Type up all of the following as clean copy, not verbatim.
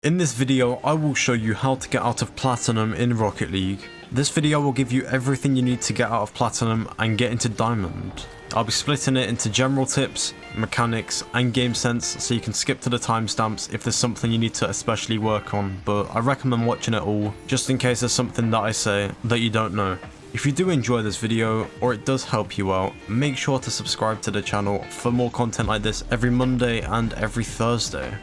In this video, I will show you how to get out of Platinum in Rocket League. This video will give you everything you need to get out of Platinum and get into Diamond. I'll be splitting it into general tips, mechanics, and game sense, so you can skip to the timestamps if there's something you need to especially work on, but I recommend watching it all, just in case there's something that I say that you don't know. If you do enjoy this video, or it does help you out, make sure to subscribe to the channel for more content like this every Monday and every Thursday.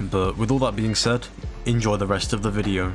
But with all that being said, enjoy the rest of the video.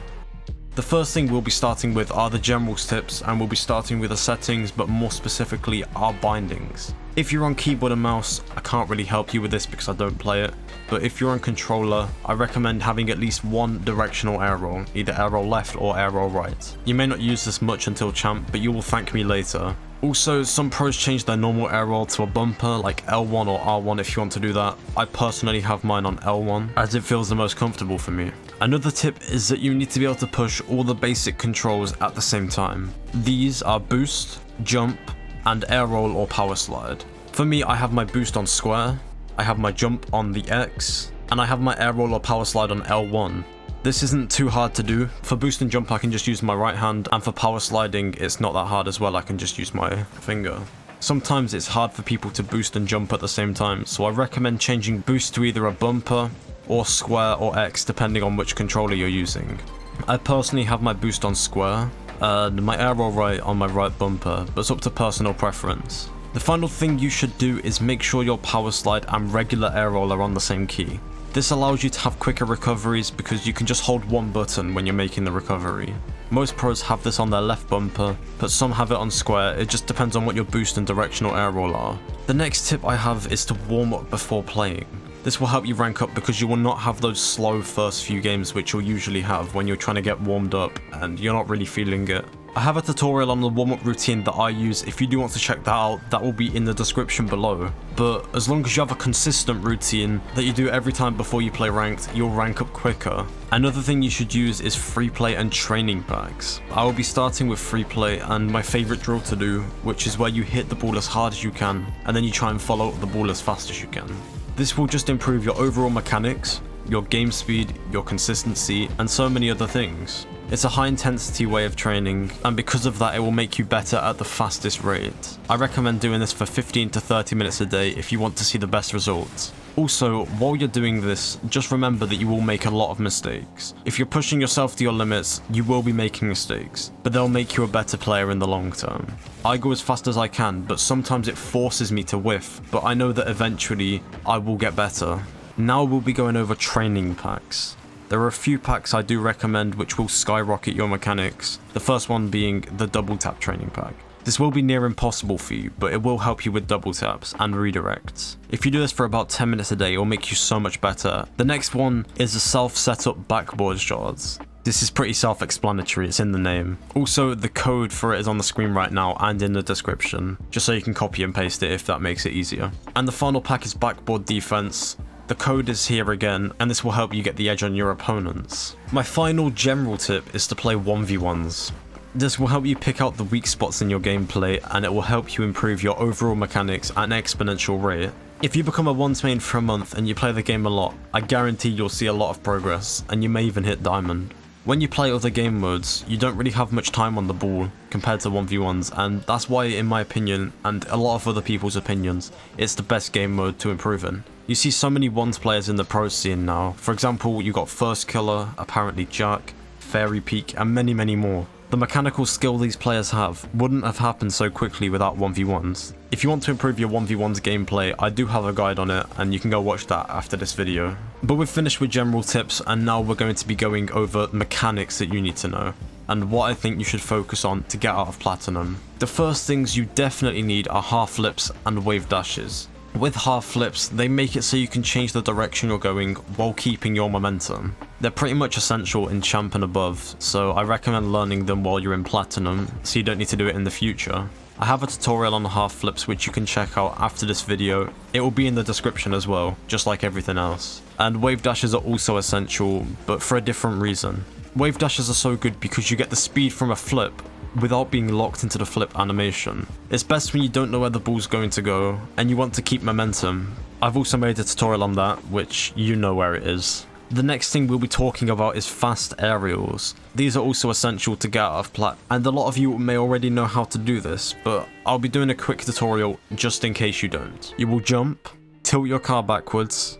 The first thing we'll be starting with are the generals tips, and we'll be starting with the settings, but more specifically our bindings. If you're on keyboard and mouse, I can't really help you with this because I don't play it, but if you're on controller, I recommend having at least one directional arrow, either arrow left or arrow right. You may not use this much until champ, but you will thank me later. Also, some pros change their normal arrow to a bumper like L1 or R1 if you want to do that. I personally have mine on L1 as it feels the most comfortable for me. Another tip is that you need to be able to push all the basic controls at the same time. These are boost, jump, and air roll or power slide. For me, I have my boost on square, I have my jump on the X, and I have my air roll or power slide on L1. This isn't too hard to do. For boost and jump I can just use my right hand, and for power sliding it's not that hard as well, I can just use my finger. Sometimes it's hard for people to boost and jump at the same time, so I recommend changing boost to either a bumper or square or X depending on which controller you're using. I personally have my boost on square and my arrow right on my right bumper, but it's up to personal preference. The final thing you should do is make sure your power slide and regular air roll are on the same key. This allows you to have quicker recoveries because you can just hold one button when you're making the recovery. Most pros have this on their left bumper, but some have it on square. It just depends on what your boost and directional air roll are. The next tip I have is to warm up before playing. This will help you rank up because you will not have those slow first few games which you'll usually have when you're trying to get warmed up and you're not really feeling it. I have a tutorial on the warm-up routine that I use. If you do want to check that out, that will be in the description below. But as long as you have a consistent routine that you do every time before you play ranked, you'll rank up quicker. Another thing you should use is free play and training packs. I will be starting with free play and my favorite drill to do, which is where you hit the ball as hard as you can and then you try and follow up the ball as fast as you can. This will just improve your overall mechanics, your game speed, your consistency, and so many other things. It's a high intensity way of training, and because of that it will make you better at the fastest rate. I recommend doing this for 15 to 30 minutes a day if you want to see the best results. Also, while you're doing this, just remember that you will make a lot of mistakes. If you're pushing yourself to your limits, you will be making mistakes, but they'll make you a better player in the long term. I go as fast as I can, but sometimes it forces me to whiff, but I know that eventually I will get better. Now we'll be going over training packs. There are a few packs I do recommend which will skyrocket your mechanics, the first one being the double tap training pack. This will be near impossible for you, but it will help you with double taps and redirects. If you do this for about 10 minutes a day, it will make you so much better. The next one is the self-setup backboard shards. This is pretty self-explanatory, it's in the name. Also, the code for it is on the screen right now and in the description, just so you can copy and paste it if that makes it easier. And the final pack is backboard defense. The code is here again, and this will help you get the edge on your opponents. My final general tip is to play 1v1s. This will help you pick out the weak spots in your gameplay, and it will help you improve your overall mechanics at an exponential rate. If you become a ones main for a month and you play the game a lot, I guarantee you'll see a lot of progress, and you may even hit diamond. When you play other game modes, you don't really have much time on the ball compared to 1v1s, and that's why, in my opinion, and a lot of other people's opinions, it's the best game mode to improve in. You see so many ones players in the pro scene now. For example, you got First Killer, apparently Jack, Fairy Peak, and many more. The mechanical skill these players have wouldn't have happened so quickly without 1v1s. If you want to improve your 1v1s gameplay, I do have a guide on it, and you can go watch that after this video. But we've finished with general tips, and now we're going to be going over mechanics that you need to know, and what I think you should focus on to get out of Platinum. The first things you definitely need are half flips and wave dashes. With half flips, they make it so you can change the direction you're going while keeping your momentum. They're pretty much essential in champ and above, so I recommend learning them while you're in Platinum, so you don't need to do it in the future. I have a tutorial on half flips which you can check out after this video. It will be in the description as well, just like everything else. And wave dashes are also essential, but for a different reason. Wave dashes are so good because you get the speed from a flip without being locked into the flip animation. It's best when you don't know where the ball's going to go and you want to keep momentum. I've also made a tutorial on that, which you know where it is. The next thing we'll be talking about is fast aerials. These are also essential to get out of plat, and a lot of you may already know how to do this, but I'll be doing a quick tutorial just in case you don't. You will jump, tilt your car backwards,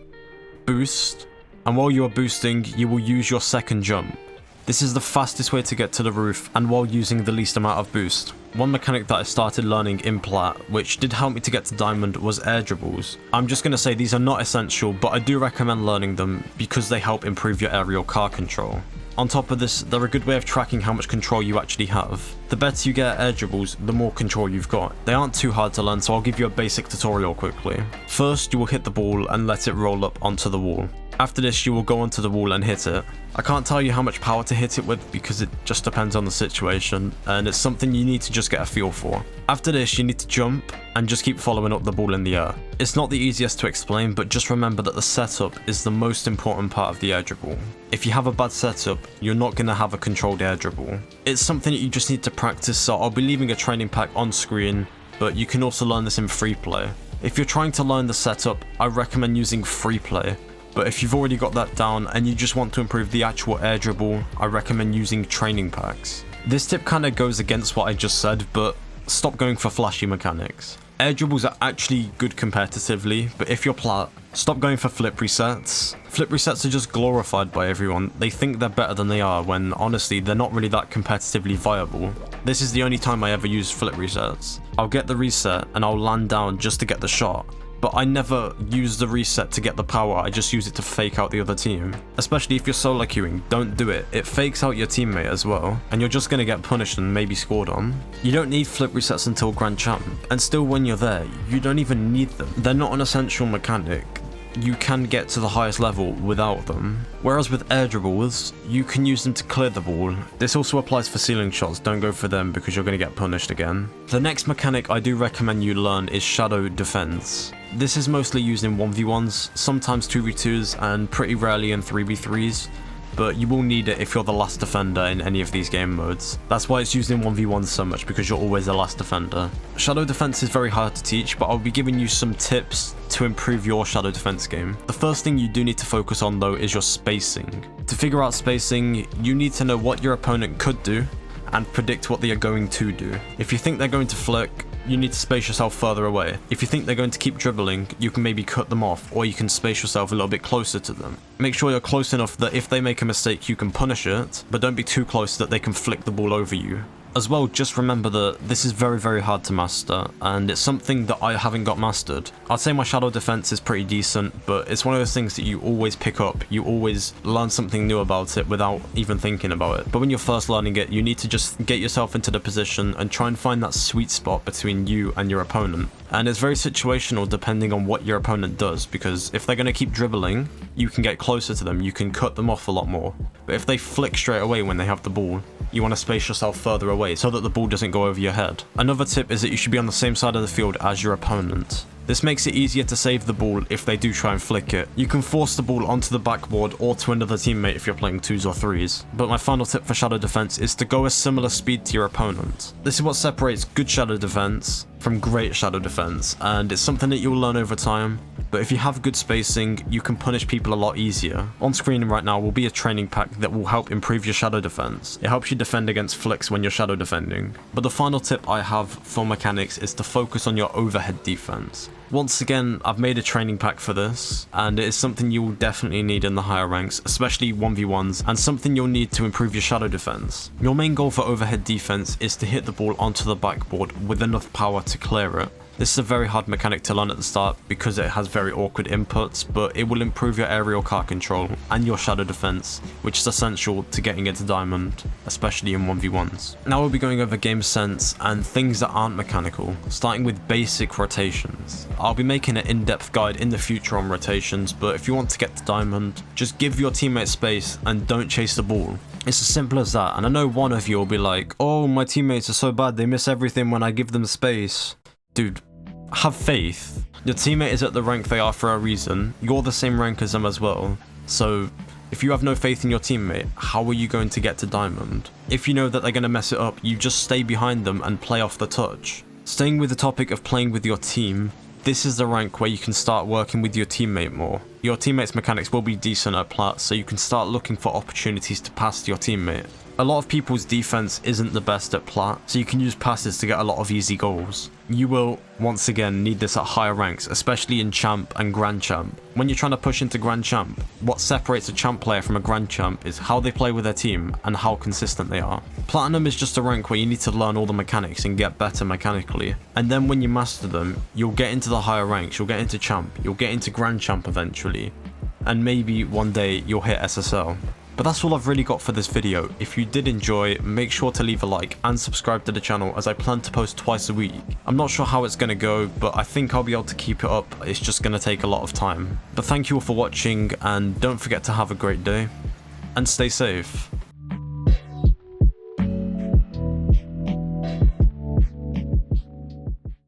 boost, and while you are boosting, you will use your second jump. This is the fastest way to get to the roof, and while using the least amount of boost. One mechanic that I started learning in plat, which did help me to get to diamond, was air dribbles. I'm just going to say these are not essential, but I do recommend learning them because they help improve your aerial car control. On top of this, they're a good way of tracking how much control you actually have. The better you get at air dribbles, the more control you've got. They aren't too hard to learn, so I'll give you a basic tutorial quickly. First, you will hit the ball and let it roll up onto the wall. After this, you will go onto the wall and hit it. I can't tell you how much power to hit it with because it just depends on the situation, and it's something you need to just get a feel for. After this, you need to jump and just keep following up the ball in the air. It's not the easiest to explain, but just remember that the setup is the most important part of the air dribble. If you have a bad setup, you're not going to have a controlled air dribble. It's something that you just need to practice, so I'll be leaving a training pack on screen, but you can also learn this in free play. If you're trying to learn the setup, I recommend using free play. But if you've already got that down and you just want to improve the actual air dribble, I recommend using training packs. This tip kind of goes against what I just said, but stop going for flashy mechanics. Air dribbles are actually good competitively, but if you're plat, stop going for flip resets. Flip resets are just glorified by everyone. They think they're better than they are when honestly they're not really that competitively viable. This is the only time I ever use flip resets. I'll get the reset and I'll land down just to get the shot. But I never use the reset to get the power, I just use it to fake out the other team. Especially if you're solo queuing, don't do it. It fakes out your teammate as well, and you're just going to get punished and maybe scored on. You don't need flip resets until Grand Champ, and still when you're there, you don't even need them. They're not an essential mechanic. You can get to the highest level without them. Whereas with air dribbles, you can use them to clear the ball. This also applies for ceiling shots, don't go for them because you're going to get punished again. The next mechanic I do recommend you learn is shadow defense. This is mostly used in 1v1s, sometimes 2v2s, and pretty rarely in 3v3s. But you will need it if you're the last defender in any of these game modes. That's why it's used in 1v1s so much, because you're always the last defender. Shadow defense is very hard to teach, but I'll be giving you some tips to improve your shadow defense game. The first thing you do need to focus on though is your spacing. To figure out spacing, you need to know what your opponent could do and predict what they are going to do. If you think they're going to flick, you need to space yourself further away. If you think they're going to keep dribbling, you can maybe cut them off, or you can space yourself a little bit closer to them. Make sure you're close enough that if they make a mistake, you can punish it, but don't be too close that they can flick the ball over you. As well, just remember that this is very, very hard to master, and it's something that I haven't got mastered. I'd say my shadow defense is pretty decent, but it's one of those things that you always pick up. You always learn something new about it without even thinking about it. But when you're first learning it, you need to just get yourself into the position and try and find that sweet spot between you and your opponent. And it's very situational depending on what your opponent does, because if they're going to keep dribbling, you can get closer to them, you can cut them off a lot more. But if they flick straight away when they have the ball, you want to space yourself further away so that the ball doesn't go over your head. Another tip is that you should be on the same side of the field as your opponent. This makes it easier to save the ball if they do try and flick it. You can force the ball onto the backboard or to another teammate if you're playing 2s or 3s. But my final tip for shadow defense is to go a similar speed to your opponent. This is what separates good shadow defense from great shadow defense, and it's something that you'll learn over time. But if you have good spacing, you can punish people a lot easier. On screen right now will be a training pack that will help improve your shadow defense. It helps you defend against flicks when you're shadow defending. But the final tip I have for mechanics is to focus on your overhead defense. Once again, I've made a training pack for this, and it is something you will definitely need in the higher ranks, especially 1v1s, and something you'll need to improve your shadow defense. Your main goal for overhead defense is to hit the ball onto the backboard with enough power to clear it. This is a very hard mechanic to learn at the start because it has very awkward inputs, but it will improve your aerial car control and your shadow defense, which is essential to getting it to diamond, especially in 1v1s. Now we'll be going over Gamesense and things that aren't mechanical, starting with basic rotations. I'll be making an in-depth guide in the future on rotations, but if you want to get to diamond, just give your teammate space and don't chase the ball. It's as simple as that, and I know one of you will be like, oh, my teammates are so bad, they miss everything when I give them space. Dude, have faith. Your teammate is at the rank they are for a reason. You're the same rank as them as well. So if you have no faith in your teammate, how are you going to get to diamond? If you know that they're going to mess it up, you just stay behind them and play off the touch. Staying with the topic of playing with your team, this is the rank where you can start working with your teammate more. your teammates' mechanics will be decent at plat, so you can start looking for opportunities to pass to your teammate. A lot of people's defense isn't the best at plat, so you can use passes to get a lot of easy goals. You will, once again, need this at higher ranks, especially in champ and grand champ. When you're trying to push into grand champ, what separates a champ player from a grand champ is how they play with their team and how consistent they are. Platinum is just a rank where you need to learn all the mechanics and get better mechanically. And then when you master them, you'll get into the higher ranks, you'll get into champ, you'll get into grand champ eventually. And maybe one day you'll hit SSL. But that's all I've really got for this video. If you did enjoy, make sure to leave a like and subscribe to the channel, as I plan to post twice a week. I'm not sure how it's going to go, but I think I'll be able to keep it up. It's just going to take a lot of time. But thank you all for watching, and don't forget to have a great day and stay safe.